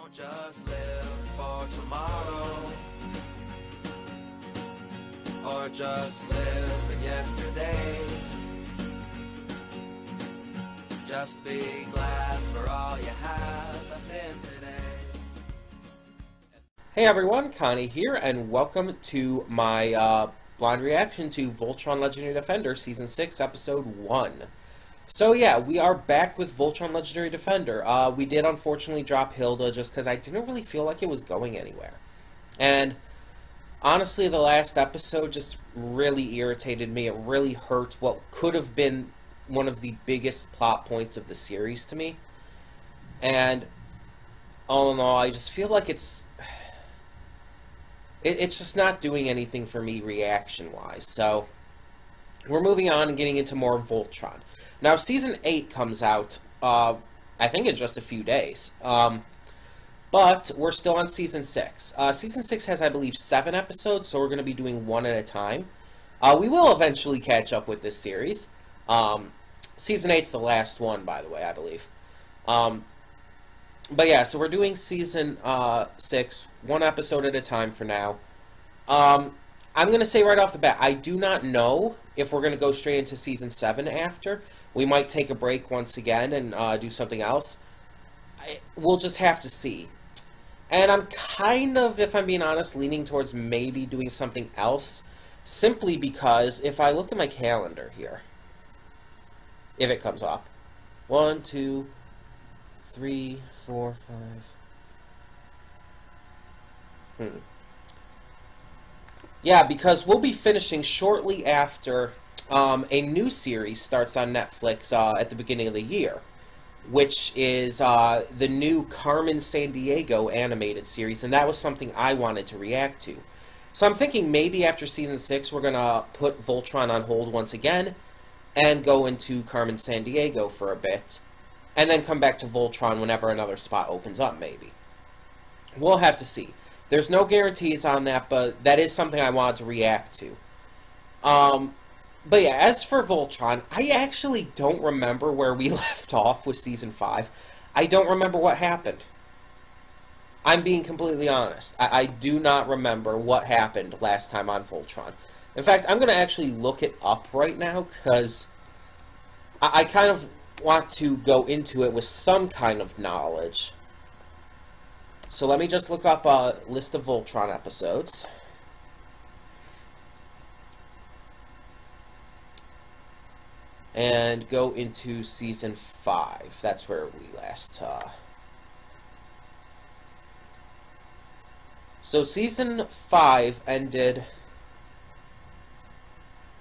Don't just live for tomorrow, or just live in yesterday. Just be glad for all you have that's in today. Hey everyone, Connie here, and welcome to my blind reaction to Voltron Legendary Defender Season 6, Episode 1. So yeah, we are back with Voltron Legendary Defender. We did unfortunately drop Hilda just because I didn't really feel like it was going anywhere. And honestly, the last episode just really irritated me. It really hurt what could have been one of the biggest plot points of the series to me. And all in all, I just feel like it's just not doing anything for me reaction-wise. So we're moving on and getting into more Voltron. Now, Season 8 comes out, I think in just a few days. But we're still on Season 6. Season 6 has, I believe, 7 episodes, so we're going to be doing one at a time. We will eventually catch up with this series. Season 8's the last one, by the way, I believe. But yeah, so we're doing Season 6, one episode at a time for now. I'm going to say right off the bat, I do not know if we're going to go straight into Season 7 after. We might take a break once again and do something else. We'll just have to see. And I'm kind of, if I'm being honest, leaning towards maybe doing something else. Simply because if I look at my calendar here, if it comes up, 1, 2, 3, 4, 5. Yeah, because we'll be finishing shortly after a new series starts on Netflix at the beginning of the year, which is the new Carmen Sandiego animated series, and that was something I wanted to react to. So I'm thinking maybe after Season 6 we're going to put Voltron on hold once again and go into Carmen Sandiego for a bit, and then come back to Voltron whenever another spot opens up, maybe. We'll have to see. There's no guarantees on that, but that is something I wanted to react to. But yeah, as for Voltron, I actually don't remember where we left off with Season 5. I don't remember what happened. I'm being completely honest. I do not remember what happened last time on Voltron. In fact, I'm going to actually look it up right now, because I kind of want to go into it with some kind of knowledge. So let me just look up a list of Voltron episodes. And go into Season 5. That's where we last... So Season 5 ended...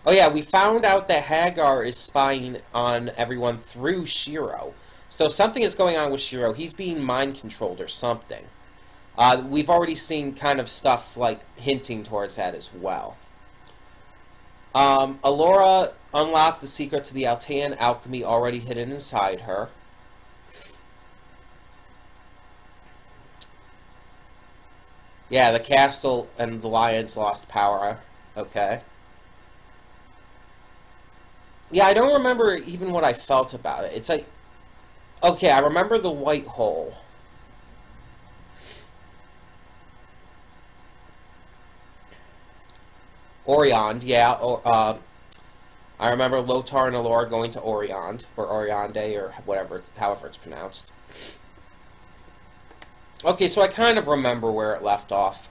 Oh yeah, we found out that Hagar is spying on everyone through Shiro. So something is going on with Shiro. He's being mind-controlled or something. We've already seen kind of stuff like hinting towards that as well. Alora unlocked the secret to the Altean alchemy already hidden inside her. Yeah, the castle and the lions lost power. Okay. Yeah, I don't remember even what I felt about it. It's like... Okay, I remember the white hole. Oriond, yeah. I remember Lotar and Alora going to Oriond, or Orionde, or whatever, however it's pronounced. Okay, so I kind of remember where it left off.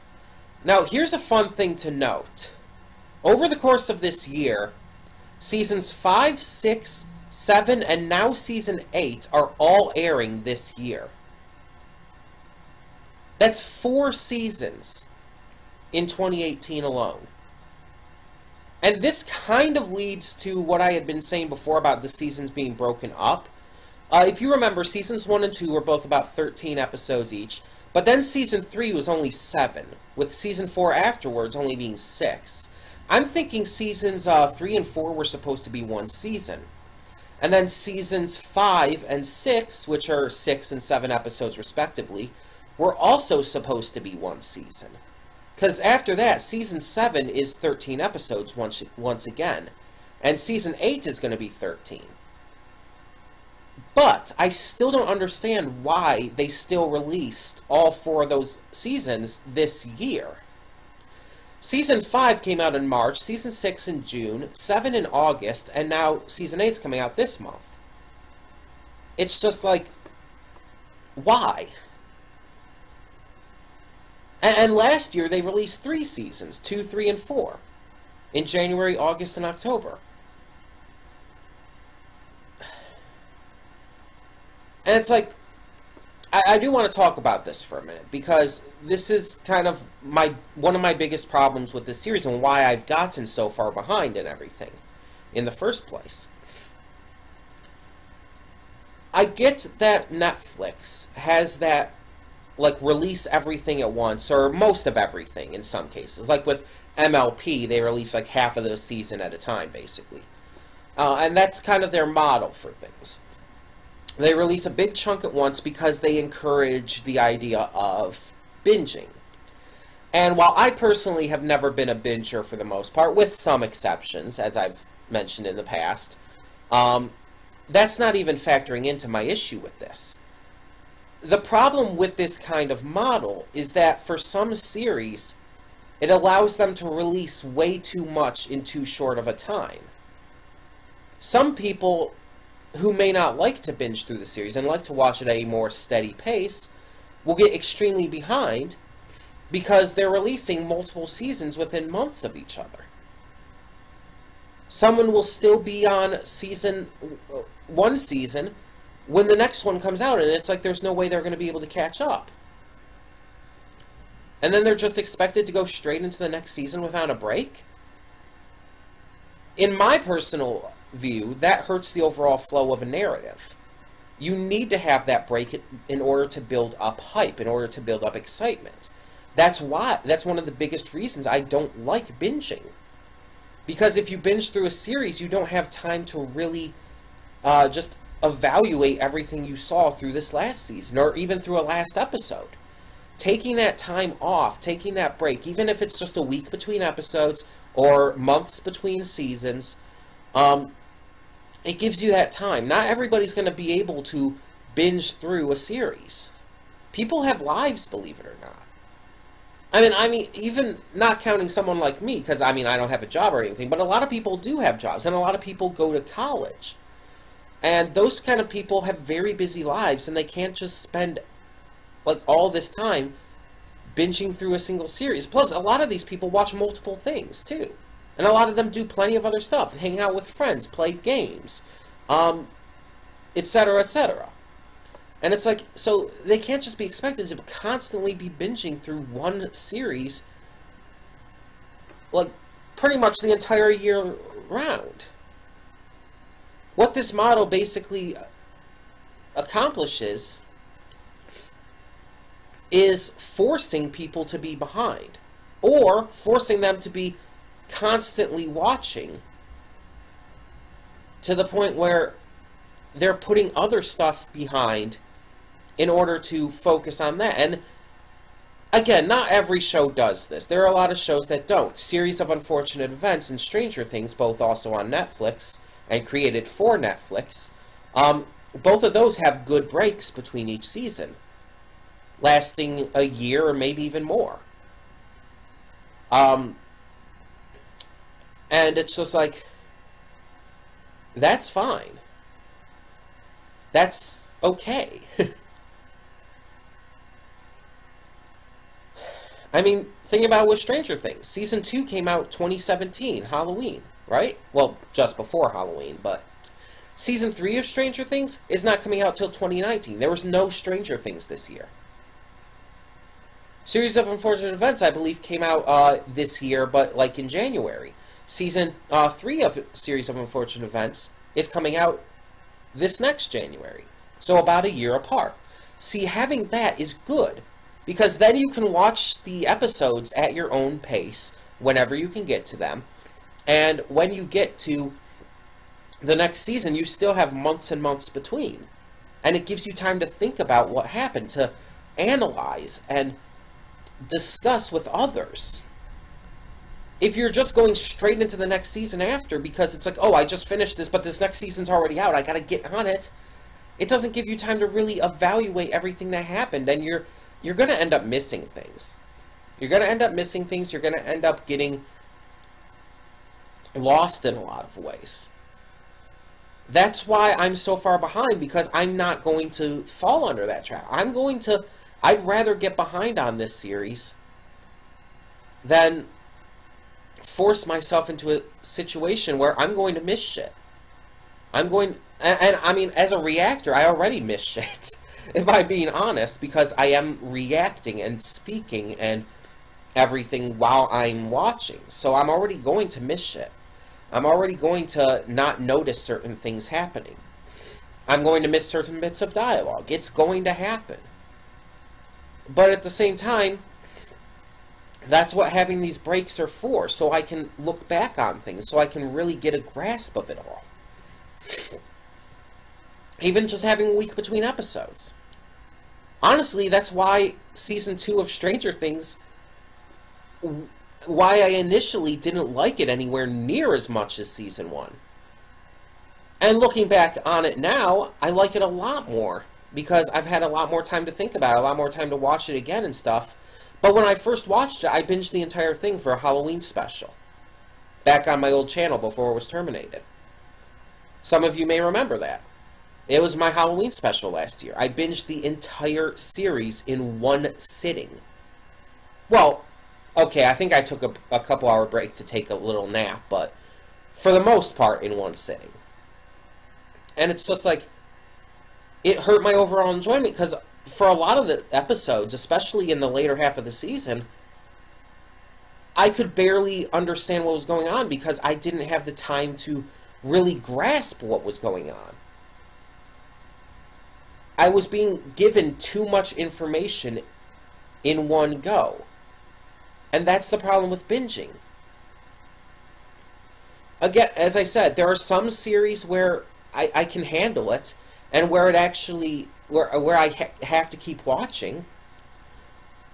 Now, here's a fun thing to note. Over the course of this year, Seasons 5, 6, 7, and now Season 8 are all airing this year. That's 4 seasons in 2018 alone. And this kind of leads to what I had been saying before about the seasons being broken up. If you remember, Seasons 1 and 2 were both about 13 episodes each, but then Season 3 was only 7, with Season 4 afterwards only being 6. I'm thinking Seasons 3 and 4 were supposed to be one season. And then Seasons 5 and 6, which are 6 and 7 episodes respectively, were also supposed to be one season. Because after that, Season 7 is 13 episodes once again. And Season 8 is going to be 13. But I still don't understand why they still released all 4 of those seasons this year. Season 5 came out in March, Season 6 in June, 7 in August, and now Season 8 is coming out this month. It's just like, why? And last year they released 3 seasons, 2, 3, and 4, in January, August, and October. And it's like, I do want to talk about this for a minute, because this is kind of one of my biggest problems with this series and why I've gotten so far behind and everything in the first place. I get that Netflix has that, like, release everything at once, or most of everything in some cases. Like with MLP, they release like half of the season at a time, basically. And that's kind of their model for things. They release a big chunk at once because they encourage the idea of binging. And while I personally have never been a binger for the most part, with some exceptions, as I've mentioned in the past, that's not even factoring into my issue with this. The problem with this kind of model is that for some series, it allows them to release way too much in too short of a time. Some people who may not like to binge through the series and like to watch it at a more steady pace will get extremely behind because they're releasing multiple seasons within months of each other. Someone will still be on one season when the next one comes out, and it's like there's no way they're going to be able to catch up. And then they're just expected to go straight into the next season without a break? In my personal view, that hurts the overall flow of a narrative. You need to have that break in order to build up hype, in order to build up excitement. That's one of the biggest reasons I don't like binging. Because if you binge through a series, you don't have time to really just evaluate everything you saw through this last season, or even through a last episode. Taking that time off, taking that break, even if it's just a week between episodes, or months between seasons, it gives you that time. Not everybody's going to be able to binge through a series. People have lives, believe it or not. I mean, even not counting someone like me, because, I don't have a job or anything, but a lot of people do have jobs, and a lot of people go to college. And those kind of people have very busy lives, and they can't just spend, like, all this time binging through a single series. Plus, a lot of these people watch multiple things, too. And a lot of them do plenty of other stuff. Hang out with friends, play games, etc., etc. And it's like, so they can't just be expected to constantly be binging through one series, like, pretty much the entire year round. What this model basically accomplishes is forcing people to be behind, or forcing them to be constantly watching to the point where they're putting other stuff behind in order to focus on that. And again, not every show does this. There are a lot of shows that don't. Series of Unfortunate Events and Stranger Things, both also on Netflix and created for Netflix, both of those have good breaks between each season, lasting a year or maybe even more. And it's just like, that's fine. That's okay. Think about it with Stranger Things. Season 2 came out 2017, Halloween, right? Well, just before Halloween, but Season 3 of Stranger Things is not coming out till 2019. There was no Stranger Things this year. Series of Unfortunate Events, I believe, came out this year, but like in January. Season 3 of Series of Unfortunate Events is coming out this next January. So about a year apart. See, having that is good, because then you can watch the episodes at your own pace whenever you can get to them. And when you get to the next season, you still have months and months between. And it gives you time to think about what happened, to analyze and discuss with others. If you're just going straight into the next season after, because it's like, oh, I just finished this, but this next season's already out, I gotta get on it, it doesn't give you time to really evaluate everything that happened, and you're going to end up missing things. You're going to end up missing things. You're going to end up getting lost in a lot of ways. That's why I'm so far behind, because I'm not going to fall under that trap. I'd rather get behind on this series than force myself into a situation where I'm going to miss shit. And I mean, as a reactor, I already miss shit, if I'm being honest, because I am reacting and speaking and everything while I'm watching. So I'm already going to miss shit. I'm already going to not notice certain things happening. I'm going to miss certain bits of dialogue. It's going to happen. But at the same time, that's what having these breaks are for, so I can look back on things, so I can really get a grasp of it all. Even just having a week between episodes. Honestly, that's why Season 2 of Stranger Things, why I initially didn't like it anywhere near as much as Season 1. And looking back on it now, I like it a lot more, because I've had a lot more time to think about it, a lot more time to watch it again and stuff. But when I first watched it, I binged the entire thing for a Halloween special, back on my old channel before it was terminated. Some of you may remember that. It was my Halloween special last year. I binged the entire series in one sitting. Well, okay, I think I took a couple-hour break to take a little nap, but for the most part, in one sitting. And it's just like, it hurt my overall enjoyment, because for a lot of the episodes, especially in the later half of the season, I could barely understand what was going on because I didn't have the time to really grasp what was going on. I was being given too much information in one go. And that's the problem with binging. Again, as I said, there are some series where I can handle it, and where it actually, where I have to keep watching,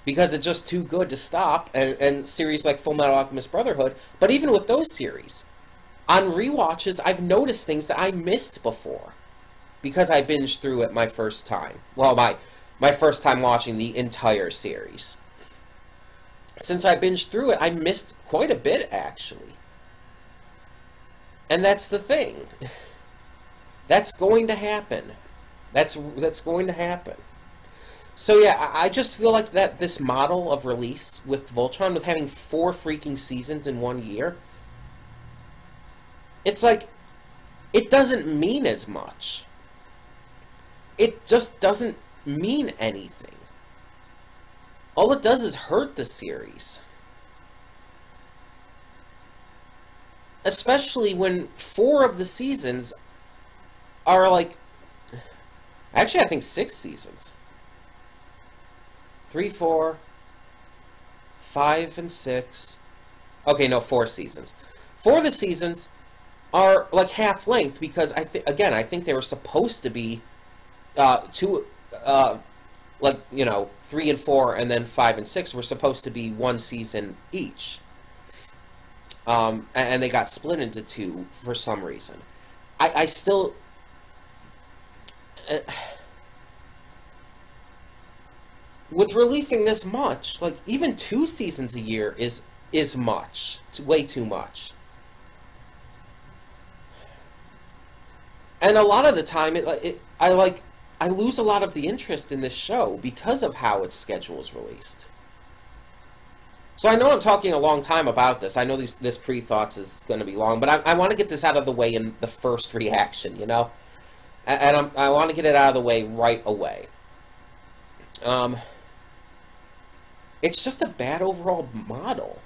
because it's just too good to stop, and series like Full Metal Alchemist Brotherhood. But even with those series, on rewatches, I've noticed things that I missed before, because I binged through it my first time. Well, my first time watching the entire series. Since I binged through it, I missed quite a bit, actually. And that's the thing. That's going to happen. That's going to happen. So yeah, I just feel like that this model of release with Voltron, with having 4 freaking seasons in 1 year, it's like, it doesn't mean as much. It just doesn't mean anything. All it does is hurt the series. Especially when 4 of the seasons are like... Actually, I think 6 seasons. 3, 4, 5, and 6. Okay, no, 4 seasons. 4 of the seasons are like half length because I think they were supposed to be like, you know, 3 and 4, and then 5 and 6 were supposed to be 1 season each. And they got split into 2 for some reason. I still... with releasing this much, like, even 2 seasons a year is much. It's way too much. And a lot of the time, I lose a lot of the interest in this show because of how its schedule is released. So I know I'm talking a long time about this. I know this pre-thoughts is going to be long, but I want to get this out of the way in the first reaction, you know? And I want to get it out of the way right away. It's just a bad overall model.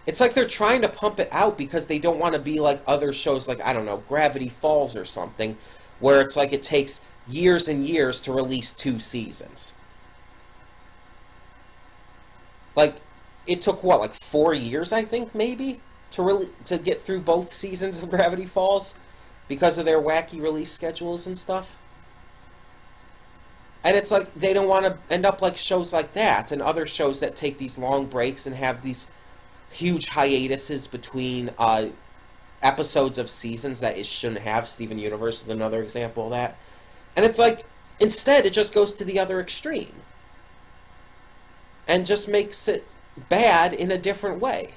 It's like they're trying to pump it out because they don't want to be like other shows like, I don't know, Gravity Falls or something, where it's like it takes years and years to release 2 seasons. Like, it took, what, like 4 years, I think, maybe, to get through both seasons of Gravity Falls because of their wacky release schedules and stuff. And it's like, they don't want to end up like shows like that and other shows that take these long breaks and have these huge hiatuses between episodes of seasons that it shouldn't have. Steven Universe is another example of that. And it's like, instead, it just goes to the other extreme. And just makes it bad in a different way.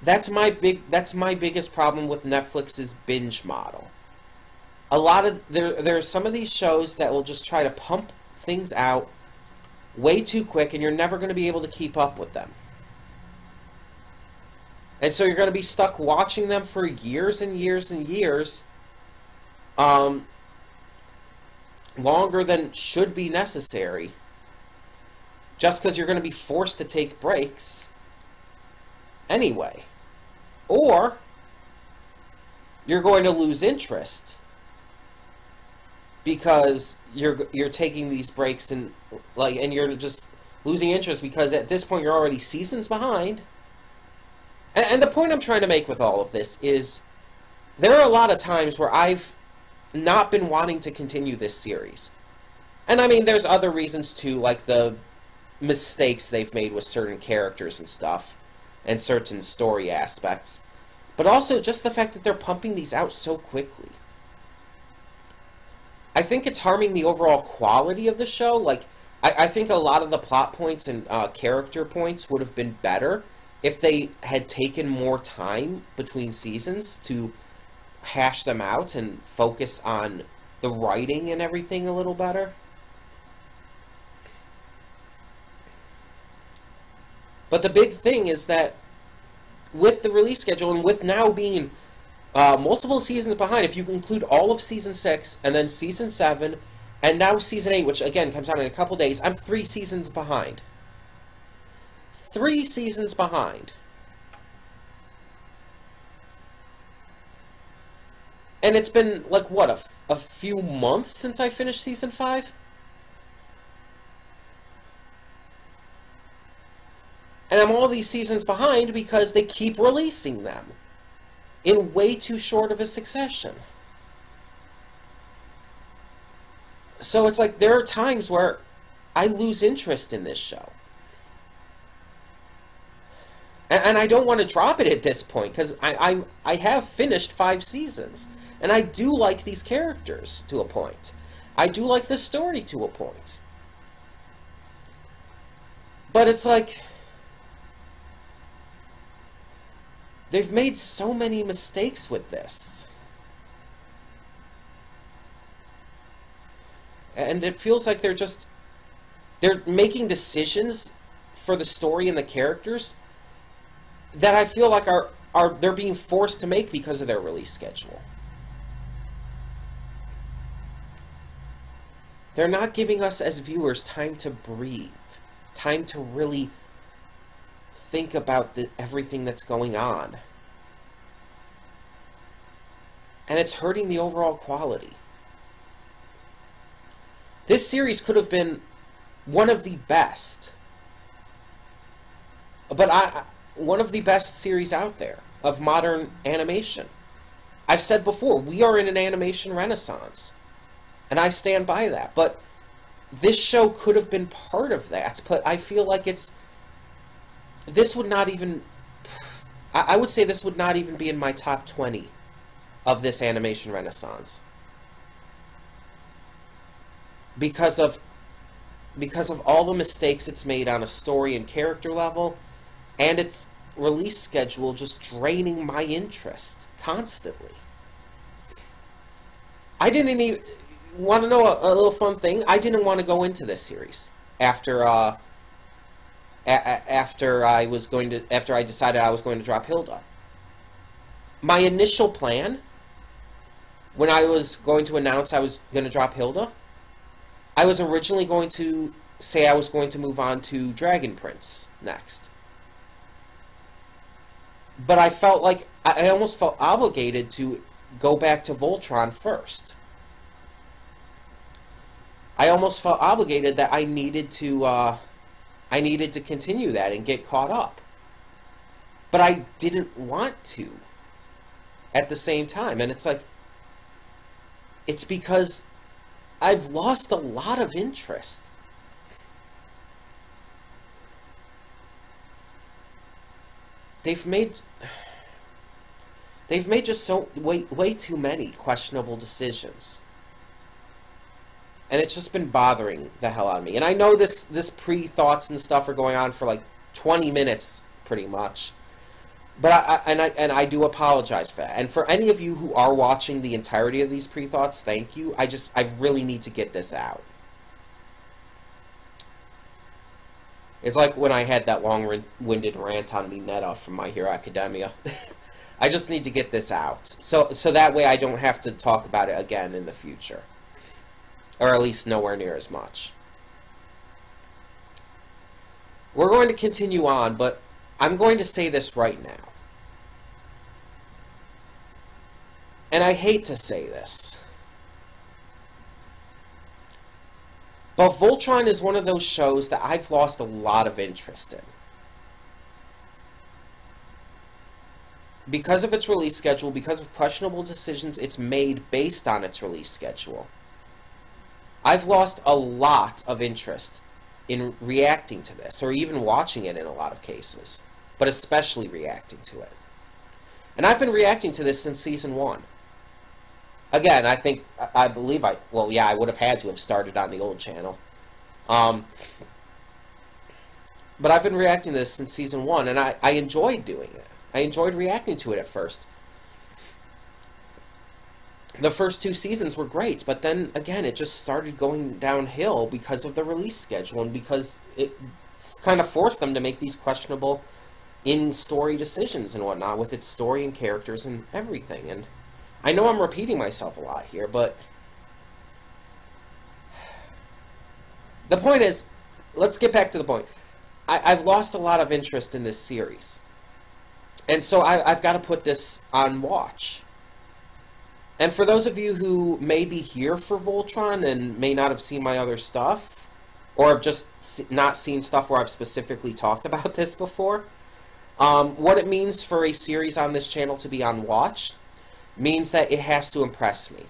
That's my biggest problem with Netflix's binge model. A lot of there are some of these shows that will just try to pump things out way too quick, and you're never going to be able to keep up with them. And so you're going to be stuck watching them for years and years and years, longer than should be necessary, just because you're going to be forced to take breaks anyway. Or you're going to lose interest because you're taking these breaks and you're just losing interest because at this point you're already seasons behind. And the point I'm trying to make with all of this is there are a lot of times where I've not been wanting to continue this series. And I mean, there's other reasons too, like the mistakes they've made with certain characters and stuff, and certain story aspects. But also just the fact that they're pumping these out so quickly. I think it's harming the overall quality of the show. Like, I think a lot of the plot points and character points would have been better if they had taken more time between seasons to hash them out and focus on the writing and everything a little better. But the big thing is that with the release schedule and with now being multiple seasons behind, if you include all of Season 6 and then Season 7 and now Season 8, which again comes out in a couple days, I'm 3 seasons behind. 3 seasons behind. And it's been, like, what, a few months since I finished Season 5? And I'm all these seasons behind because they keep releasing them in way too short of a succession. So it's like there are times where I lose interest in this show. And I don't want to drop it at this point because I have finished 5 seasons. And I do like these characters to a point. I do like the story to a point. But it's like they've made so many mistakes with this. And it feels like they're making decisions for the story and the characters that I feel like they're being forced to make because of their release schedule. They're not giving us as viewers time to breathe, time to really think about everything that's going on. And it's hurting the overall quality. This series could have been one of the best. But one of the best series out there of modern animation. I've said before, we are in an animation renaissance. And I stand by that. But this show could have been part of that. But I feel like this would not even... I would say this would not even be in my top 20 of this animation renaissance. Because of all the mistakes it's made on a story and character level, and its release schedule just draining my interest constantly. I didn't even... Want to know a little fun thing? I didn't want to go into this series after I decided I was going to drop Hilda. My initial plan, when I was going to announce I was going to drop Hilda, I was originally going to say I was going to move on to Dragon Prince next. But I felt like I almost felt obligated to go back to Voltron first. I almost felt obligated that I needed to continue that and get caught up. But I didn't want to at the same time. And it's like, it's because I've lost a lot of interest. they've made just way too many questionable decisions. And it's just been bothering the hell out of me. And I know this pre-thoughts and stuff are going on for like 20 minutes, pretty much. But I do apologize for that. And for any of you who are watching the entirety of these pre-thoughts, thank you. I really need to get this out. It's like when I had that long-winded rant on Mineta from My Hero Academia. I just need to get this out. So that way I don't have to talk about it again in the future. Or at least nowhere near as much. We're going to continue on, but I'm going to say this right now. And I hate to say this. But Voltron is one of those shows that I've lost a lot of interest in. Because of its release schedule, because of questionable decisions it's made based on its release schedule. I've lost a lot of interest in reacting to this, or even watching it in a lot of cases, but especially reacting to it. And I've been reacting to this since Season 1. Again, I believe I would have had to have started on the old channel. But I've been reacting to this since Season 1, and I enjoyed doing it. I enjoyed reacting to it at first. The first 2 seasons were great, but then, again, it just started going downhill because of the release schedule, and because it kind of forced them to make these questionable in-story decisions and whatnot with its story and characters and everything. And I know I'm repeating myself a lot here, but the point is, let's get back to the point. I've lost a lot of interest in this series. And so I've got to put this on watch. And for those of you who may be here for Voltron and may not have seen my other stuff, or have just not seen stuff where I've specifically talked about this before, what it means for a series on this channel to be on watch means that it has to impress me.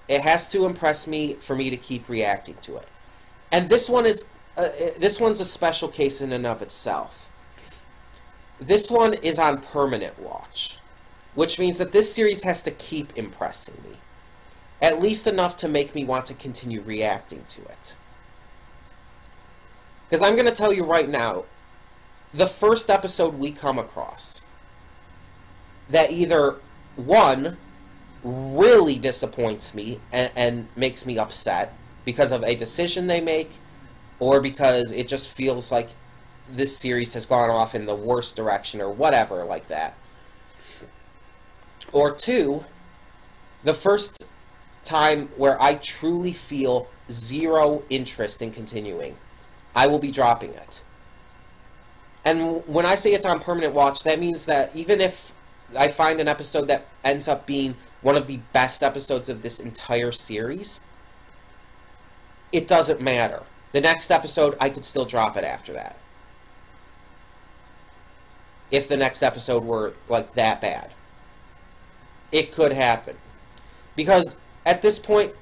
It has to impress me for me to keep reacting to it. And this one's a special case in and of itself. This one is on permanent watch, which means that this series has to keep impressing me. At least enough to make me want to continue reacting to it. Because I'm going to tell you right now, the first episode we come across that either, one, really disappoints me and makes me upset because of a decision they make, or because it just feels like this series has gone off in the worst direction or whatever like that. Or two, the first time where I truly feel zero interest in continuing, I will be dropping it. And when I say it's on permanent watch, that means that even if I find an episode that ends up being one of the best episodes of this entire series, it doesn't matter. The next episode, I could still drop it after that. If the next episode were, like, that bad. It could happen. Because at this point,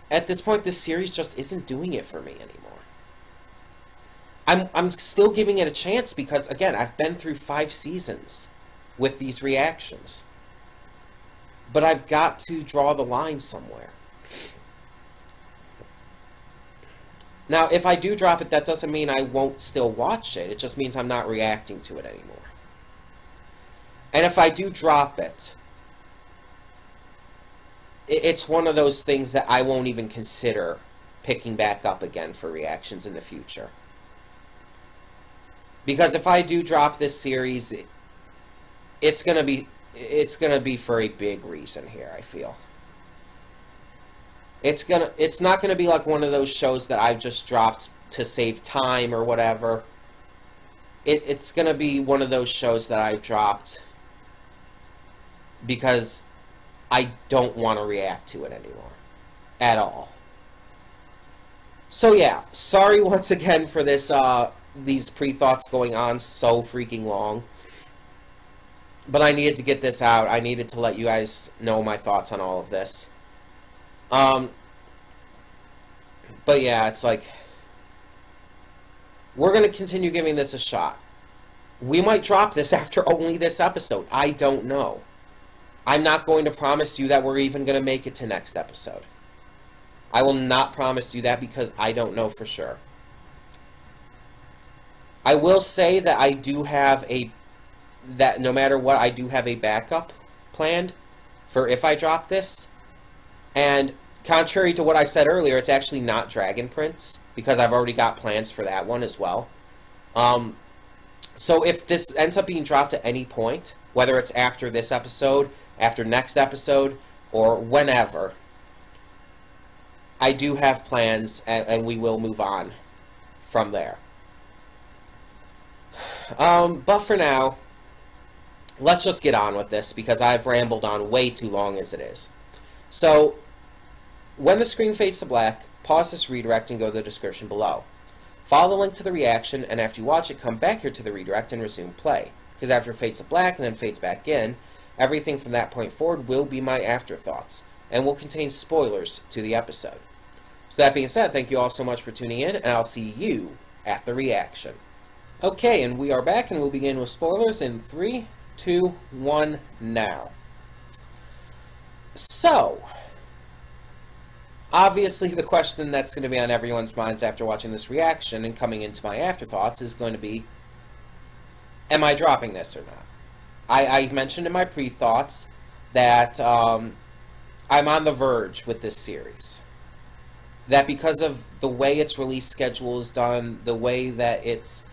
this series just isn't doing it for me anymore. I'm still giving it a chance because, again, I've been through 5 seasons with these reactions. But I've got to draw the line somewhere. Now, if I do drop it, that doesn't mean I won't still watch it. It just means I'm not reacting to it anymore. And if I do drop it, it's one of those things that I won't even consider picking back up again for reactions in the future. Because if I do drop this series, it's gonna be for a big reason here, I feel. It's not gonna be like one of those shows that I've just dropped to save time or whatever. It's gonna be one of those shows that I've dropped because I don't want to react to it anymore. At all. So yeah, sorry once again for this, these pre-thoughts going on so freaking long. But I needed to get this out. I needed to let you guys know my thoughts on all of this. But yeah, it's like, we're going to continue giving this a shot. We might drop this after only this episode. I don't know. I'm not going to promise you that we're even going to make it to next episode. I will not promise you that because I don't know for sure. I will say that I do have that no matter what, I do have a backup planned for if I drop this. And contrary to what I said earlier, it's actually not Dragon Prince, because I've already got plans for that one as well. So if this ends up being dropped at any point, whether it's after this episode, after next episode, or whenever, I do have plans, and we will move on from there. But for now, let's just get on with this, because I've rambled on way too long as it is. So, when the screen fades to black, pause this redirect and go to the description below. Follow the link to the reaction, and after you watch it, come back here to the redirect and resume play. Because after it fades to black and then fades back in, everything from that point forward will be my afterthoughts, and will contain spoilers to the episode. So that being said, thank you all so much for tuning in, and I'll see you at the reaction. Okay, and we are back, and we'll begin with spoilers in 3, 2, 1, now. So, obviously the question that's going to be on everyone's minds after watching this reaction and coming into my afterthoughts is going to be, am I dropping this or not? I mentioned in my pre-thoughts that I'm on the verge with this series. That because of the way its release schedule is done, the way that it's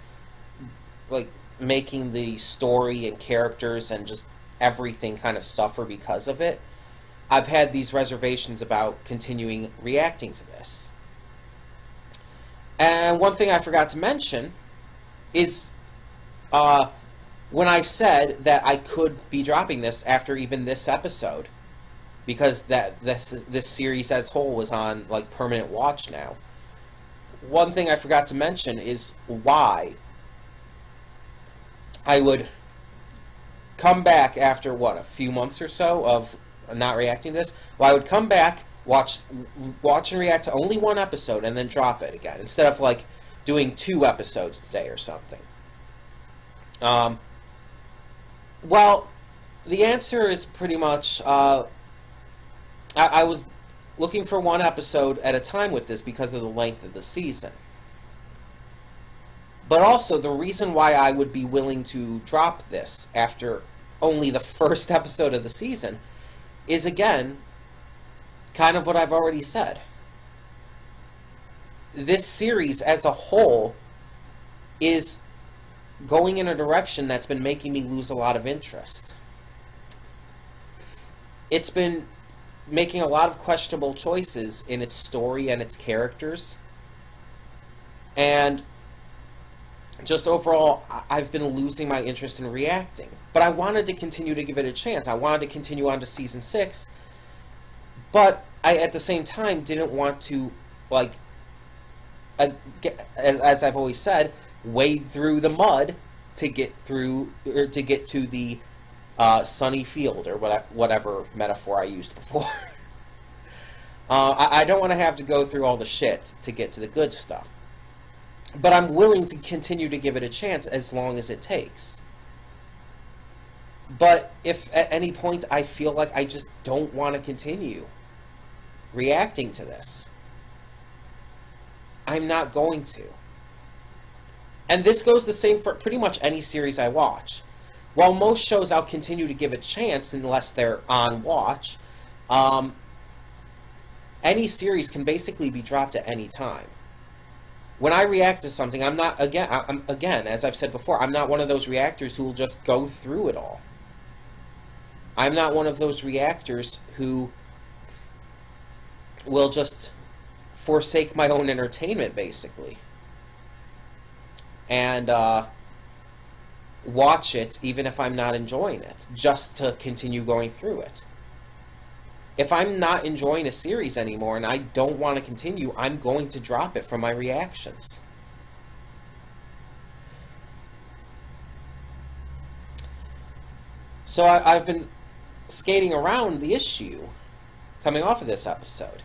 like making the story and characters and just everything kind of suffer because of it, I've had these reservations about continuing reacting to this. And one thing I forgot to mention is when I said that I could be dropping this after even this episode, because this series as a whole was on like permanent watch now. One thing I forgot to mention is why I would come back after, what, a few months or so of not reacting to this? Well, I would come back, watch and react to only one episode, and then drop it again, instead of, like, doing 2 episodes today or something. Well, the answer is pretty much, I was looking for 1 episode at a time with this because of the length of the season. But also, the reason why I would be willing to drop this after only the first episode of the season is, again, kind of what I've already said. This series as a whole is going in a direction that's been making me lose a lot of interest. It's been making a lot of questionable choices in its story and its characters. And just overall, I've been losing my interest in reacting. But I wanted to continue to give it a chance. I wanted to continue on to Season 6. But I, at the same time, didn't want to, like, as I've always said, wade through the mud to get through, or to get to the sunny field, or whatever metaphor I used before. I don't want to have to go through all the shit to get to the good stuff. But I'm willing to continue to give it a chance as long as it takes. But if at any point I feel like I just don't want to continue reacting to this, I'm not going to. And this goes the same for pretty much any series I watch. While most shows I'll continue to give a chance unless they're on watch, any series can basically be dropped at any time. When I react to something, I'm not, again, as I've said before, I'm not one of those reactors who will just go through it all. I'm not one of those reactors who will just forsake my own entertainment, basically, and watch it even if I'm not enjoying it, just to continue going through it. If I'm not enjoying a series anymore and I don't want to continue, I'm going to drop it from my reactions. So I've been skating around the issue coming off of this episode.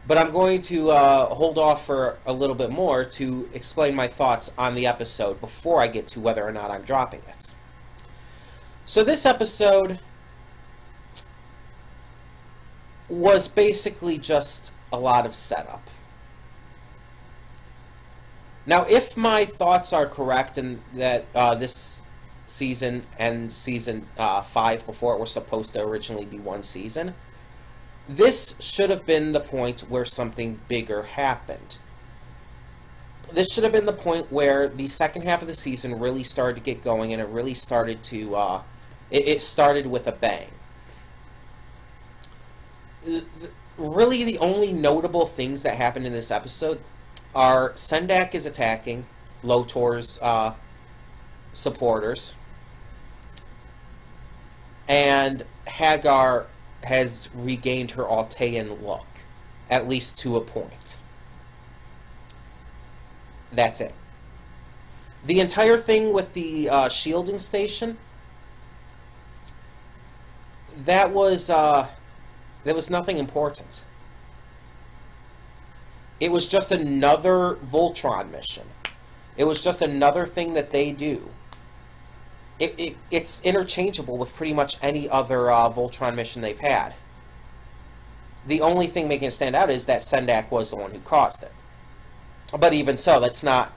But I'm going to hold off for a little bit more to explain my thoughts on the episode before I get to whether or not I'm dropping it. So this episode was basically just a lot of setup. Now, if my thoughts are correct in that this season and season 5 before it was supposed to originally be one season, this should have been the point where something bigger happened. This should have been the point where the second half of the season really started to get going, and it really started to, it started with a bang. Really, the only notable things that happened in this episode are Sendak is attacking Lotor's supporters, and Hagar has regained her Altean look, at least to a point. That's it. The entire thing with the shielding station, that was nothing important. It was just another Voltron mission. It was just another thing that they do. It's interchangeable with pretty much any other Voltron mission they've had. The only thing making it stand out is that Sendak was the one who caused it. But even so, that's not...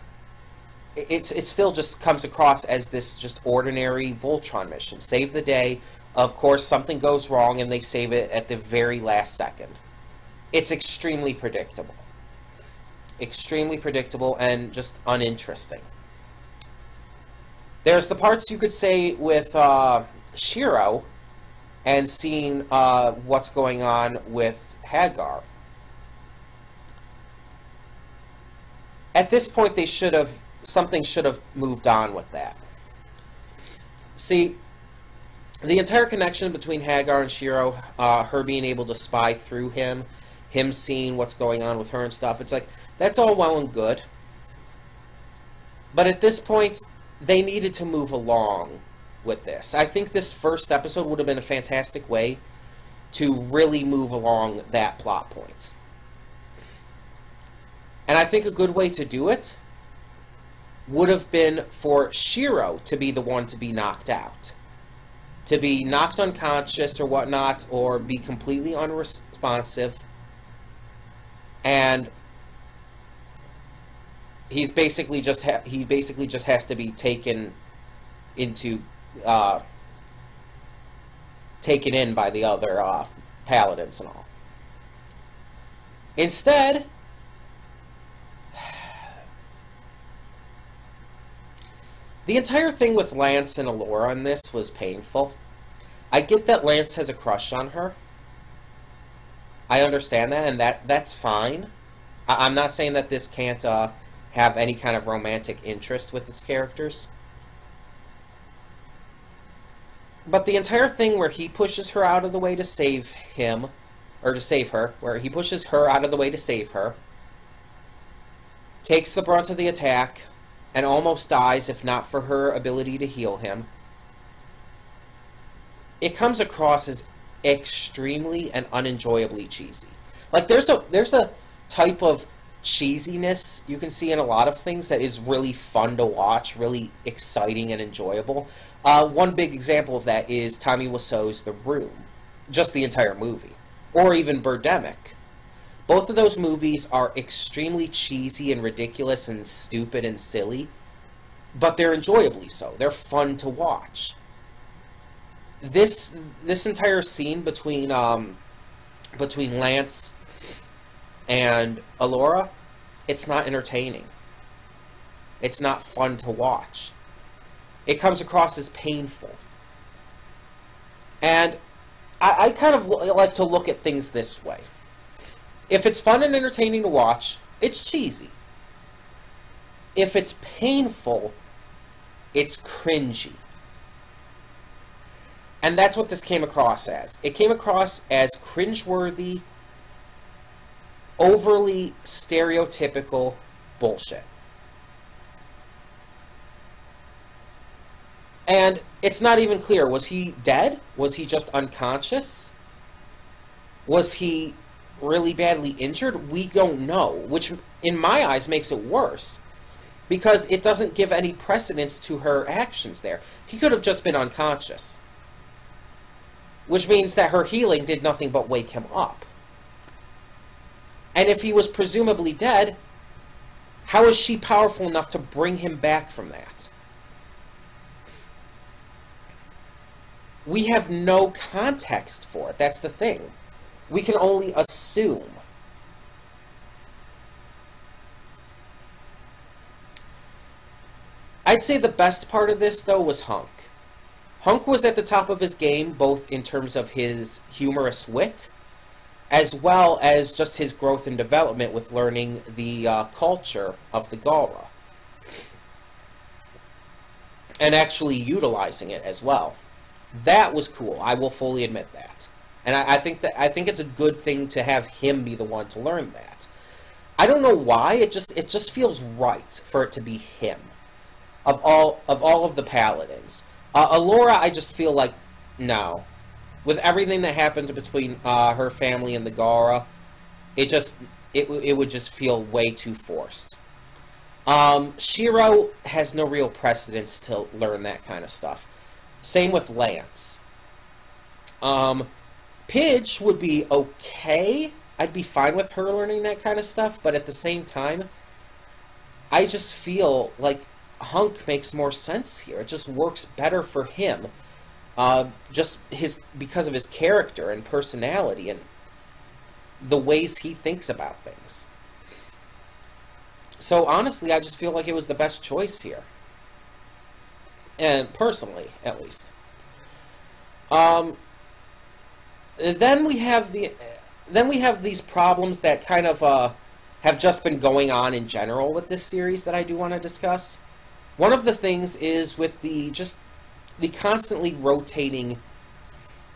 It still just comes across as this just ordinary Voltron mission. Save the day. Of course, something goes wrong and they save it at the very last second. It's extremely predictable. Extremely predictable and just uninteresting. There's the parts you could say with Shiro and seeing what's going on with Hagar. At this point, something should have moved on with that. See, the entire connection between Hagar and Shiro, her being able to spy through him seeing what's going on with her and stuff, it's like, that's all well and good. But at this point, they needed to move along with this. I think this first episode would have been a fantastic way to really move along that plot point. And I think a good way to do it would have been for Shiro to be the one to be knocked out. To be knocked unconscious or whatnot, or be completely unresponsive. And he basically just has to be taken into taken in by the other paladins and all. Instead, the entire thing with Lance and Allura in this was painful. I get that Lance has a crush on her. I understand that, and that's fine. I'm not saying that this can't have any kind of romantic interest with its characters. But the entire thing where he pushes her out of the way to save him, or to save her, where he pushes her out of the way to save her, takes the brunt of the attack, and almost dies if not for her ability to heal him, it comes across as extremely and unenjoyably cheesy. Like, there's a type of cheesiness you can see in a lot of things that is really fun to watch, really exciting and enjoyable. One big example of that is Tommy Wiseau's The Room, just the entire movie, or even Birdemic. Both of those movies are extremely cheesy and ridiculous and stupid and silly, but they're enjoyably so. They're fun to watch. This entire scene between Lance and Allura, it's not entertaining. It's not fun to watch. It comes across as painful. And I kind of like to look at things this way. If it's fun and entertaining to watch, it's cheesy. If it's painful, it's cringy. And that's what this came across as. It came across as cringeworthy, overly stereotypical bullshit. And it's not even clear, was he dead? Was he just unconscious? Was he really badly injured, we don't know, which in my eyes makes it worse, because it doesn't give any precedence to her actions there. He could have just been unconscious, which means that her healing did nothing but wake him up. And if he was presumably dead, how is she powerful enough to bring him back from that? We have no context for it. That's the thing. We can only assume. I'd say the best part of this, though, was Hunk. Hunk was at the top of his game, both in terms of his humorous wit, as well as just his growth and development with learning the culture of the Galra. And actually utilizing it as well. That was cool. I will fully admit that. And I think it's a good thing to have him be the one to learn that. I don't know why, it just feels right for it to be him. Of all of the paladins. Alora, I just feel like, no. With everything that happened between her family and the Galra, it would just feel way too forced. Shiro has no real precedence to learn that kind of stuff. Same with Lance. Pidge would be okay. I'd be fine with her learning that kind of stuff, but at the same time, I just feel like Hunk makes more sense here. It just works better for him. Because of his character and personality and the ways he thinks about things. So honestly, I just feel like it was the best choice here. And personally, at least. Then we have these problems that kind of have just been going on in general with this series that I do want to discuss. One of the things is with the constantly rotating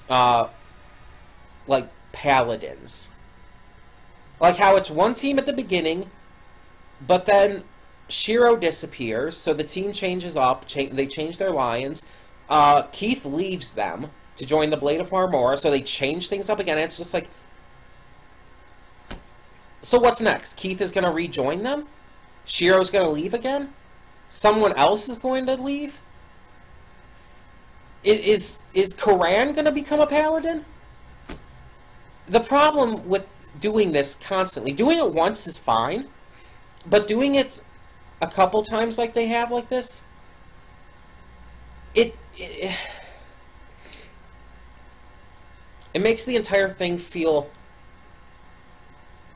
like paladins. Like how it's one team at the beginning, but then Shiro disappears, so the team changes up, they change their lions. Keith leaves them to join the Blade of Marmora, so they change things up again, and it's just like... So what's next? Keith is going to rejoin them? Shiro's going to leave again? Someone else is going to leave? Is Karan going to become a paladin? The problem with doing this constantly, doing it once is fine, but doing it a couple times like they have like this, it makes the entire thing feel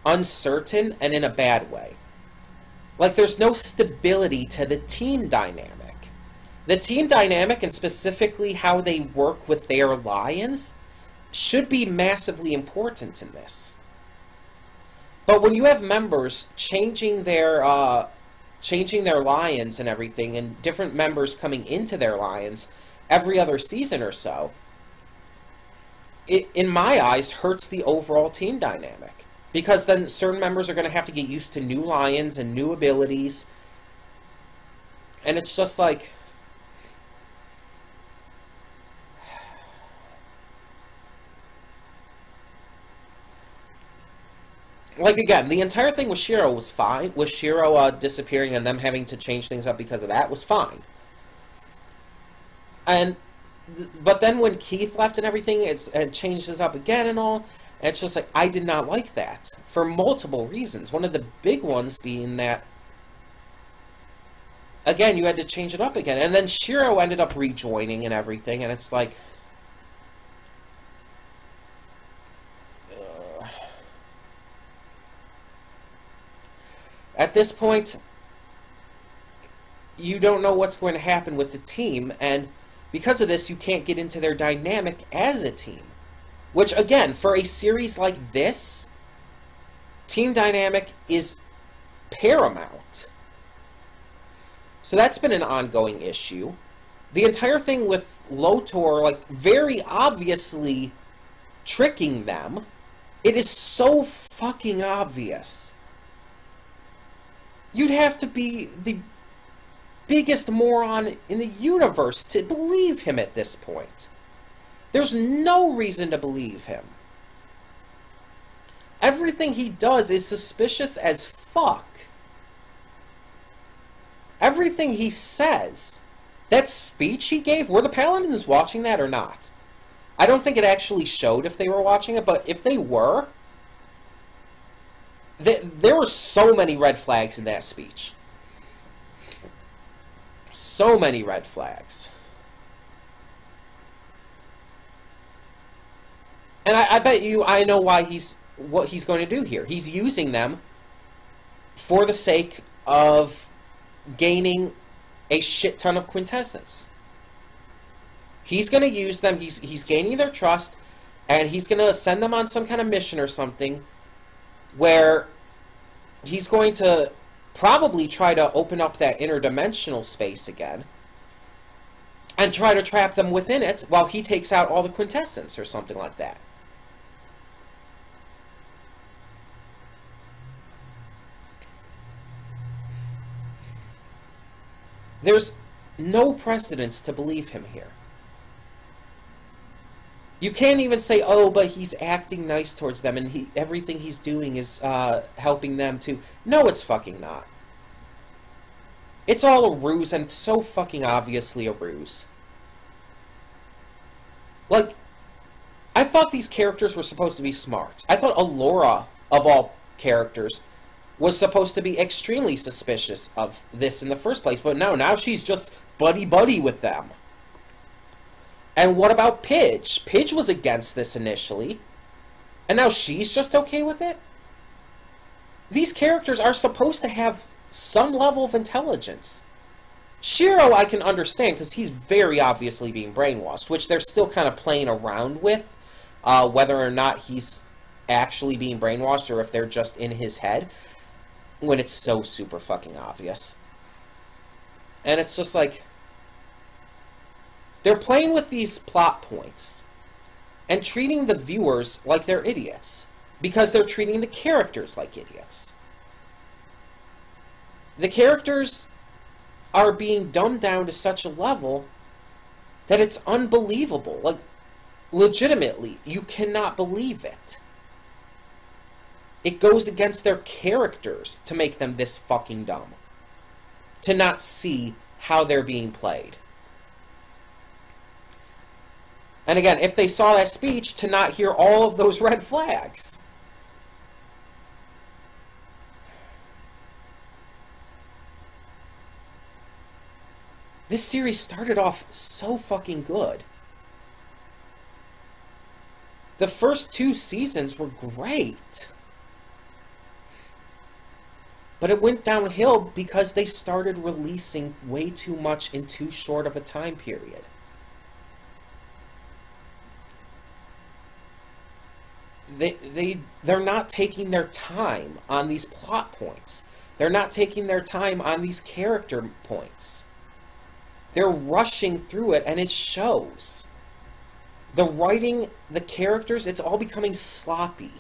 uncertain and in a bad way. Like there's no stability to the team dynamic. The team dynamic, and specifically how they work with their lions, should be massively important in this. But when you have members changing their lions and everything, and different members coming into their lions every other season or so, it, in my eyes, hurts the overall team dynamic. Because then certain members are going to have to get used to new lions and new abilities. And it's just like... Like, again, the entire thing with Shiro was fine. With Shiro disappearing and them having to change things up because of that was fine. But then when Keith left and everything, it changes up again and all. And it's just like, I did not like that. For multiple reasons. One of the big ones being that, again, you had to change it up again. And then Shiro ended up rejoining and everything. And it's like... At this point, you don't know what's going to happen with the team, and because of this, you can't get into their dynamic as a team. Which, again, for a series like this, team dynamic is paramount. So that's been an ongoing issue. The entire thing with Lotor, like, very obviously tricking them, it is so fucking obvious. You'd have to be the biggest moron in the universe to believe him at this point. There's no reason to believe him. Everything he does is suspicious as fuck. Everything he says. That speech he gave, were the Paladins watching that or not? I don't think it actually showed if they were watching it, but if they were, there were so many red flags in that speech. So many red flags. And I bet you I know why what he's going to do here. He's using them for the sake of gaining a shit ton of quintessence. He's going to use them, he's gaining their trust, and he's going to send them on some kind of mission or something where he's going to probably try to open up that interdimensional space again and try to trap them within it while he takes out all the quintessence or something like that. There's no precedence to believe him here. You can't even say, oh, but he's acting nice towards them and everything he's doing is helping them too. No, it's fucking not. It's all a ruse, and so fucking obviously a ruse. Like, I thought these characters were supposed to be smart. I thought Allura, of all characters, was supposed to be extremely suspicious of this in the first place, but no, now she's just buddy-buddy with them. And what about Pidge? Pidge was against this initially, and now she's just okay with it? These characters are supposed to have some level of intelligence. Shiro I can understand, because he's very obviously being brainwashed, which they're still kind of playing around with, whether or not he's actually being brainwashed or if they're just in his head, when it's so super fucking obvious. And it's just like, they're playing with these plot points and treating the viewers like they're idiots because they're treating the characters like idiots. The characters are being dumbed down to such a level that it's unbelievable. Like, legitimately, you cannot believe it. It goes against their characters to make them this fucking dumb. To not see how they're being played. And again, if they saw that speech, to not hear all of those red flags. This series started off so fucking good. The first 2 seasons were great. But it went downhill because they started releasing way too much in too short of a time period. They're not taking their time on these plot points. They're not taking their time on these character points. They're rushing through it, and it shows. The writing, the characters, it's all becoming sloppy.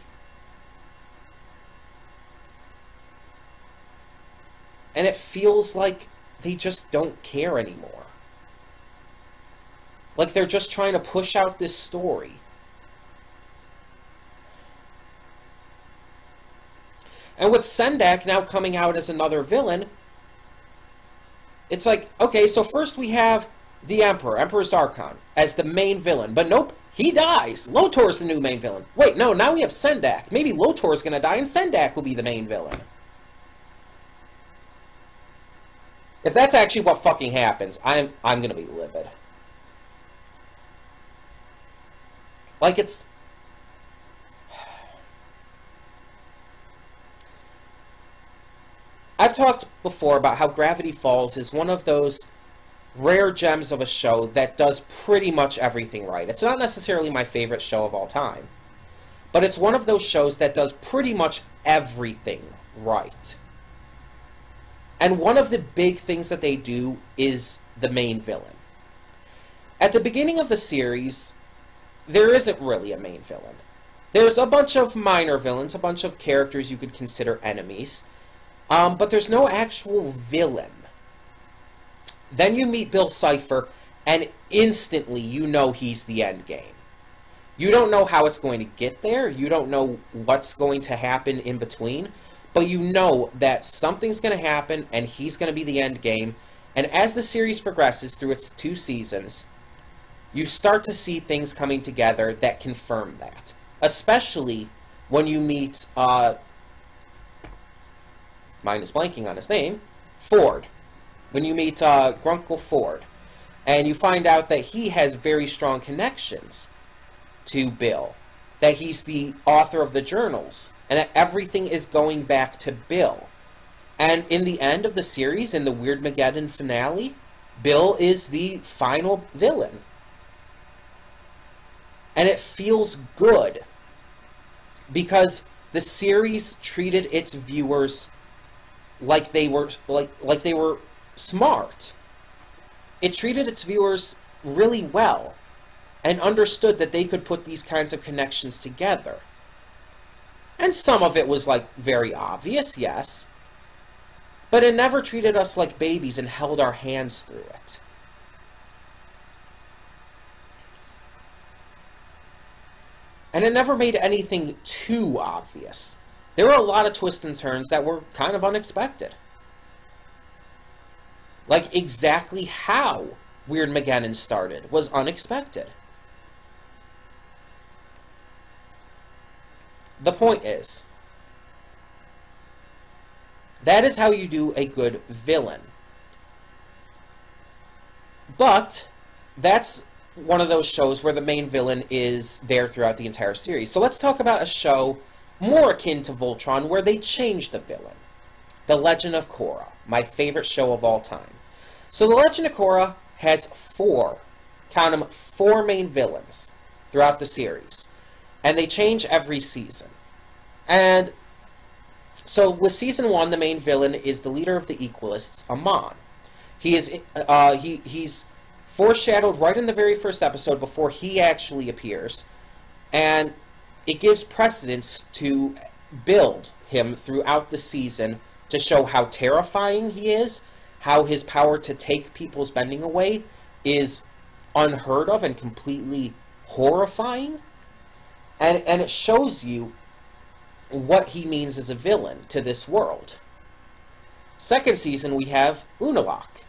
And it feels like they just don't care anymore. Like they're just trying to push out this story. And with Sendak now coming out as another villain, it's like, okay, so first we have the Emperor, Emperor Zarkon, as the main villain. But nope, he dies. Lotor's the new main villain. Wait, no, now we have Sendak. Maybe Lotor's gonna die and Sendak will be the main villain. If that's actually what fucking happens, I'm gonna be livid. Like, it's... I've talked before about how Gravity Falls is one of those rare gems of a show that does pretty much everything right. It's not necessarily my favorite show of all time, but it's one of those shows that does pretty much everything right. And one of the big things that they do is the main villain. At the beginning of the series, there isn't really a main villain. There's a bunch of minor villains, a bunch of characters you could consider enemies, but there's no actual villain. Then you meet Bill Cipher, and instantly you know he's the end game. You don't know how it's going to get there. You don't know what's going to happen in between. But you know that something's going to happen, and he's going to be the end game. And as the series progresses through its 2 seasons, you start to see things coming together that confirm that. Especially when you meet, mine is blanking on his name, Ford. When you meet Grunkle Ford, and you find out that he has very strong connections to Bill, that he's the author of the journals, and that everything is going back to Bill. And in the end of the series, in the Weirdmageddon finale, Bill is the final villain. And it feels good, because the series treated its viewers like they were smart. It treated its viewers really well and understood that they could put these kinds of connections together. And some of it was, like, very obvious, yes. But it never treated us like babies and held our hands through it. And it never made anything too obvious. There were a lot of twists and turns that were kind of unexpected. Like, exactly how Weirdmageddon started was unexpected. The point is, that is how you do a good villain. But that's one of those shows where the main villain is there throughout the entire series. So let's talk about a show more akin to Voltron where they changed the villain. The Legend of Korra, my favorite show of all time. So The Legend of Korra has 4, count them, 4 main villains throughout the series. And they change every season. And so with season 1, the main villain is the leader of the Equalists, Oban. He is he's foreshadowed right in the very first episode before he actually appears. And it gives precedence to build him throughout the season to show how terrifying he is, how his power to take people's bending away is unheard of and completely horrifying. And it shows you what he means as a villain to this world. Second season, we have Unalaq,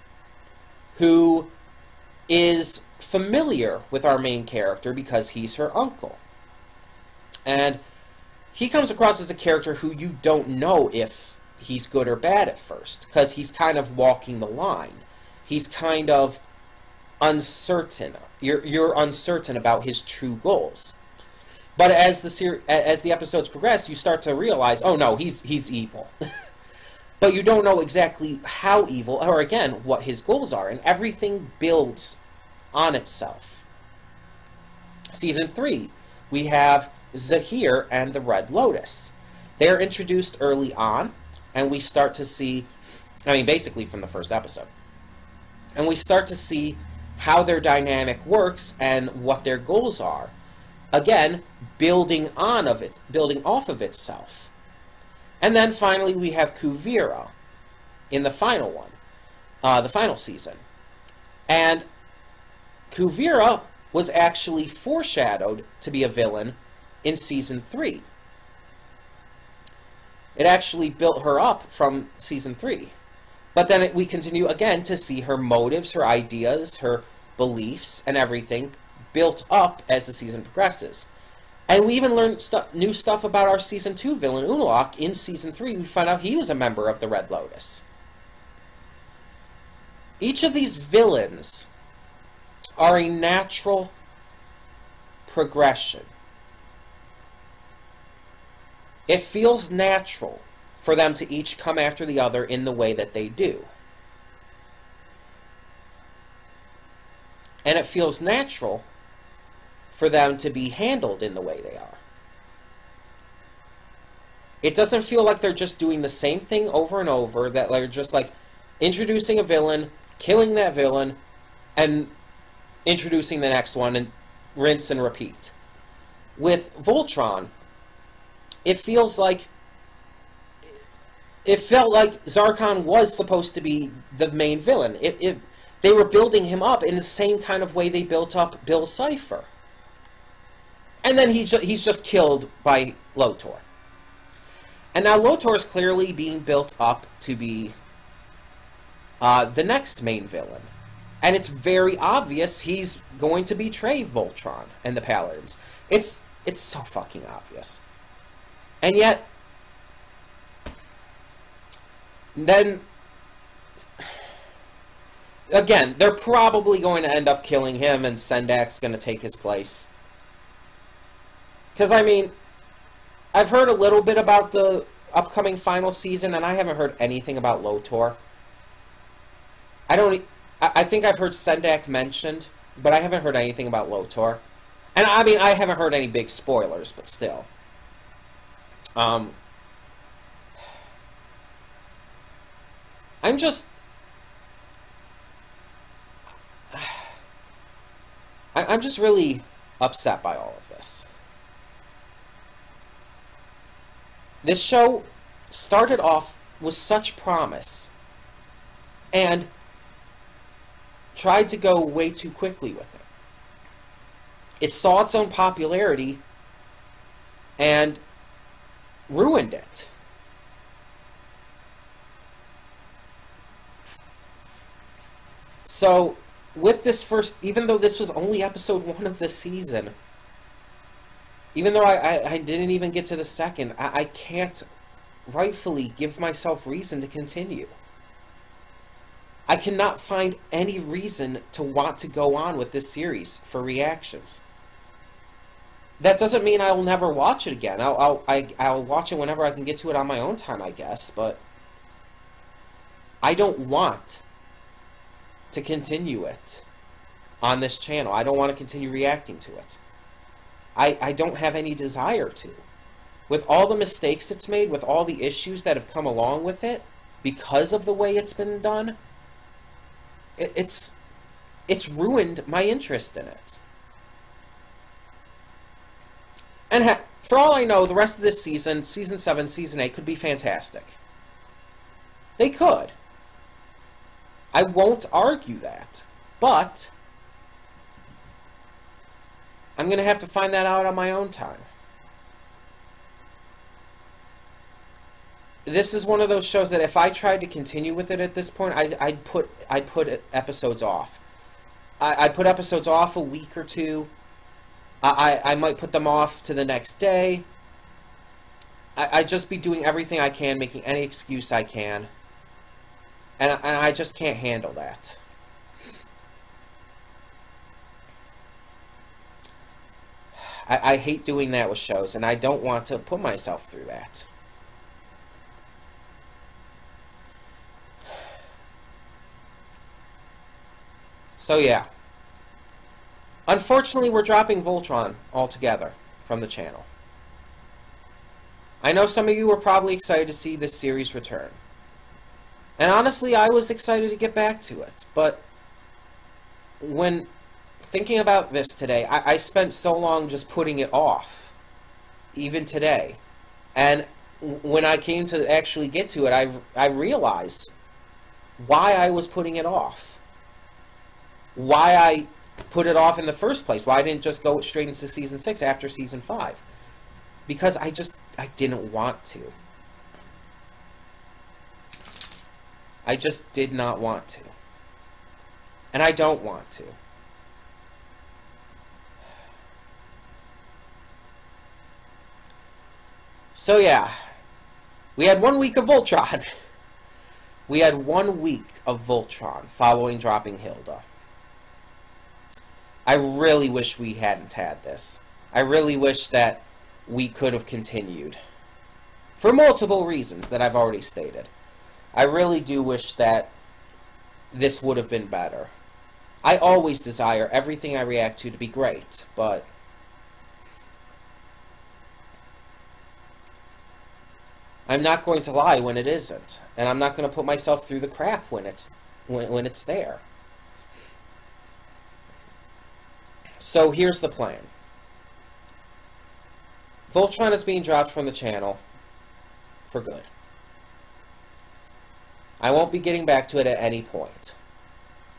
who is familiar with our main character because he's her uncle. And he comes across as a character who you don't know if he's good or bad at first, because he's kind of walking the line. He's kind of uncertain. You're uncertain about his true goals. But as the episodes progress, you start to realize, oh no, he's evil. But you don't know exactly how evil, or again, what his goals are, and everything builds on itself. Season 3, we have Zahir and the Red Lotus. They're introduced early on, and we start to see, I mean, basically from the first episode. And we start to see how their dynamic works and what their goals are. Again, building off of itself. And then finally we have Kuvira in the final one, the final season. And Kuvira was actually foreshadowed to be a villain in season 3. It actually built her up from season 3. But then we continue again to see her motives, her ideas, her beliefs, and everything built up as the season progresses. And we even learned new stuff about our season 2 villain, Unalaq. In season 3, we find out he was a member of the Red Lotus. Each of these villains are a natural progression. It feels natural for them to each come after the other in the way that they do. And it feels natural for them to be handled in the way they are. It doesn't feel like they're just doing the same thing over and over, that they're just like introducing a villain, killing that villain, and introducing the next one, and rinse and repeat. With Voltron, it felt like Zarkon was supposed to be the main villain. They were building him up in the same kind of way they built up Bill Cipher. And then he's just killed by Lotor. And now Lotor is clearly being built up to be the next main villain. And it's very obvious he's going to betray Voltron and the Paladins. It's so fucking obvious. And yet, then, again, they're probably going to end up killing him and Sendak's going to take his place. Because, I mean, I've heard a little bit about the upcoming final season, and I haven't heard anything about Lotor. I think I've heard Sendak mentioned, but I haven't heard anything about Lotor. And, I mean, I haven't heard any big spoilers, but still. I'm just really upset by all of this. This show started off with such promise and tried to go way too quickly with it. It saw its own popularity and ruined it. So, with this first, even though this was only episode 1 of this season, even though I didn't even get to the second, I can't rightfully give myself reason to continue. I cannot find any reason to want to go on with this series for reactions. That doesn't mean I'll never watch it again. I'll watch it whenever I can get to it on my own time, I guess, but I don't want to continue it on this channel. I don't want to continue reacting to it. I don't have any desire to. With all the mistakes it's made, with all the issues that have come along with it, because of the way it's been done, it's ruined my interest in it. And for all I know, the rest of this season, Season 7, Season 8, could be fantastic. They could. I won't argue that. But I'm going to have to find that out on my own time. This is one of those shows that if I tried to continue with it at this point, I'd put episodes off. I'd put episodes off a week or two. I might put them off to the next day. I'd just be doing everything I can, making any excuse I can. And I just can't handle that. I hate doing that with shows, and I don't want to put myself through that. So yeah. Unfortunately, we're dropping Voltron altogether from the channel. I know some of you were probably excited to see this series return. And honestly, I was excited to get back to it. But when thinking about this today, I spent so long just putting it off. Even today. And when I came to actually get to it, I realized why I was putting it off. Why I put it off in the first place. Why I didn't just go straight into Season 6 after Season 5. Because I didn't want to. I just did not want to. And I don't want to. So yeah, we had 1 week of Voltron. We had 1 week of Voltron following dropping Hilda. I really wish we hadn't had this. I really wish that we could have continued. For multiple reasons that I've already stated. I really do wish that this would have been better. I always desire everything I react to be great, but I'm not going to lie when it isn't, and I'm not going to put myself through the crap when it's there. So here's the plan. Voltron is being dropped from the channel for good. I won't be getting back to it at any point.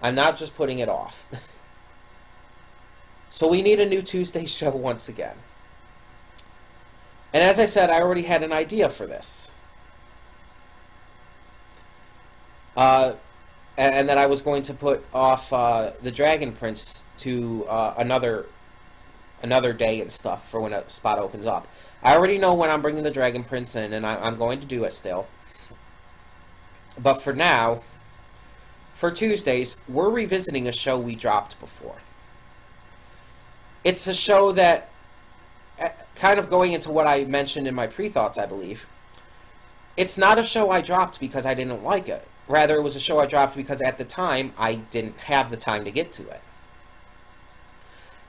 I'm not just putting it off. So we need a new Tuesday show once again. And as I said, I already had an idea for this. And that I was going to put off the Dragon Prince to another day and stuff for when a spot opens up. I already know when I'm bringing the Dragon Prince in, and I'm going to do it still. But for now, for Tuesdays, we're revisiting a show we dropped before. It's a show that, kind of going into what I mentioned in my pre-thoughts, I believe, it's not a show I dropped because I didn't like it. Rather, it was a show I dropped because at the time, I didn't have the time to get to it.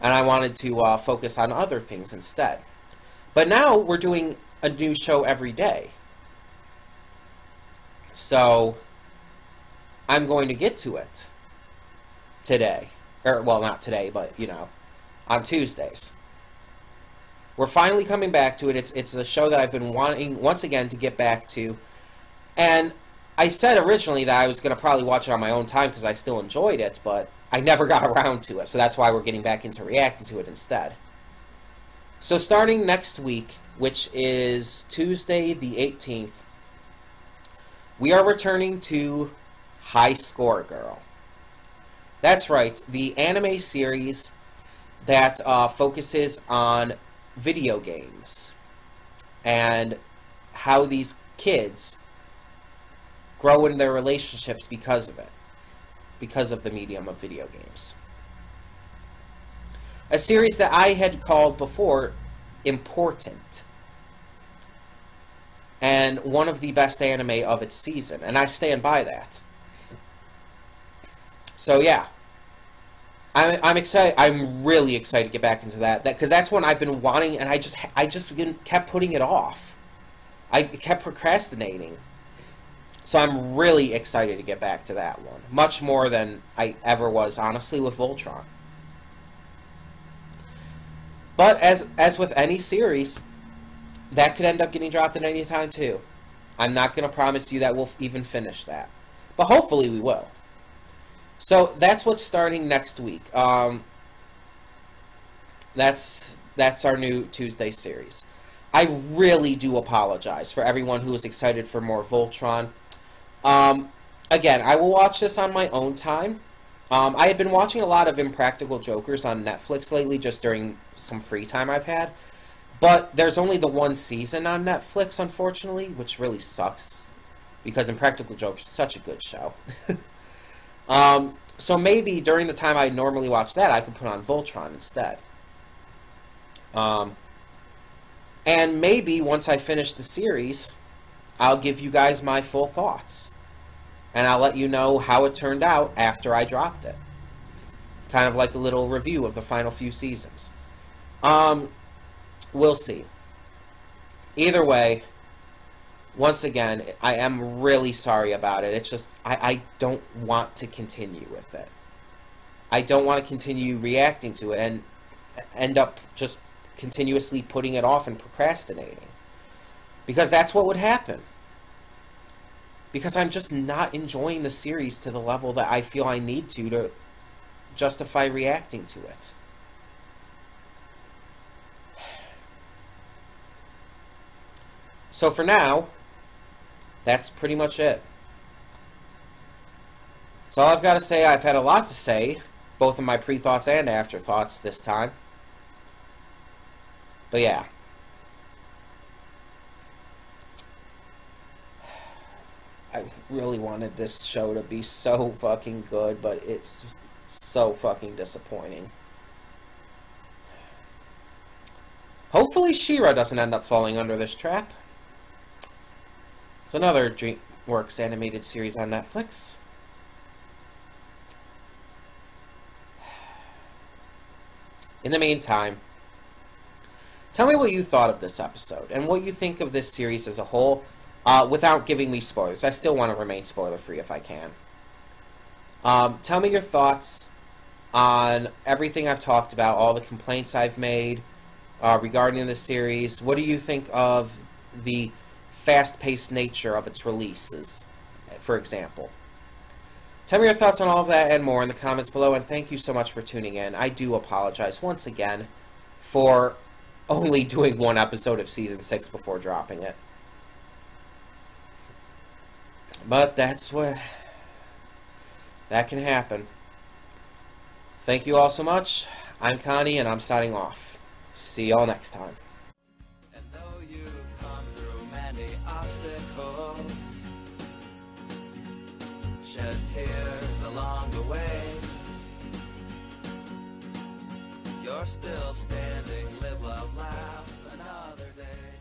And I wanted to focus on other things instead. But now, we're doing a new show every day. So, I'm going to get to it today. Or, well, not today, but, you know, on Tuesdays. We're finally coming back to it. It's a show that I've been wanting, once again, to get back to. And I said originally that I was going to probably watch it on my own time because I still enjoyed it, but I never got around to it. So that's why we're getting back into reacting to it instead. So starting next week, which is Tuesday the 18th, we are returning to High Score Girl. That's right, the anime series that focuses on video games and how these kids grow in their relationships because of it, because of the medium of video games. A series that I had called before important, and one of the best anime of its season, and I stand by that. So yeah, I'm excited. I'm really excited to get back into that because that's one I've been wanting, and I just kept putting it off. I kept procrastinating. So I'm really excited to get back to that one, much more than I ever was, honestly, with Voltron. But as with any series, that could end up getting dropped at any time too. I'm not going to promise you that we'll even finish that, but hopefully we will. So that's what's starting next week. That's our new Tuesday series. I really do apologize for everyone who is excited for more Voltron. Again, I will watch this on my own time. I had been watching a lot of Impractical Jokers on Netflix lately, just during some free time I've had. But there's only the one season on Netflix, unfortunately, which really sucks, because Impractical Jokers is such a good show. So maybe during the time I normally watch that, I could put on Voltron instead. And maybe once I finish the series, I'll give you guys my full thoughts. And I'll let you know how it turned out after I dropped it. Kind of like a little review of the final few seasons. We'll see. Either way, once again, I am really sorry about it. It's just, I don't want to continue with it. I don't want to continue reacting to it and end up just continuously putting it off and procrastinating. Because that's what would happen. Because I'm just not enjoying the series to the level that I feel I need to justify reacting to it. So for now, that's pretty much it. That's all I've got to say. I've had a lot to say, both in my pre-thoughts and afterthoughts this time. But yeah. I really wanted this show to be so fucking good, but it's so fucking disappointing. Hopefully She-Ra doesn't end up falling under this trap. It's another DreamWorks animated series on Netflix. In the meantime, tell me what you thought of this episode, and what you think of this series as a whole. Without giving me spoilers. I still want to remain spoiler-free if I can. Tell me your thoughts on everything I've talked about, all the complaints I've made regarding the series. What do you think of the fast-paced nature of its releases, for example? Tell me your thoughts on all of that and more in the comments below, and thank you so much for tuning in. I do apologize once again for only doing one episode of Season 6 before dropping it. But that's what... that can happen. Thank you all so much. I'm Connie, and I'm signing off. See y'all next time. And though you've come through many obstacles, shed tears along the way, you're still standing, live, love, laugh another day.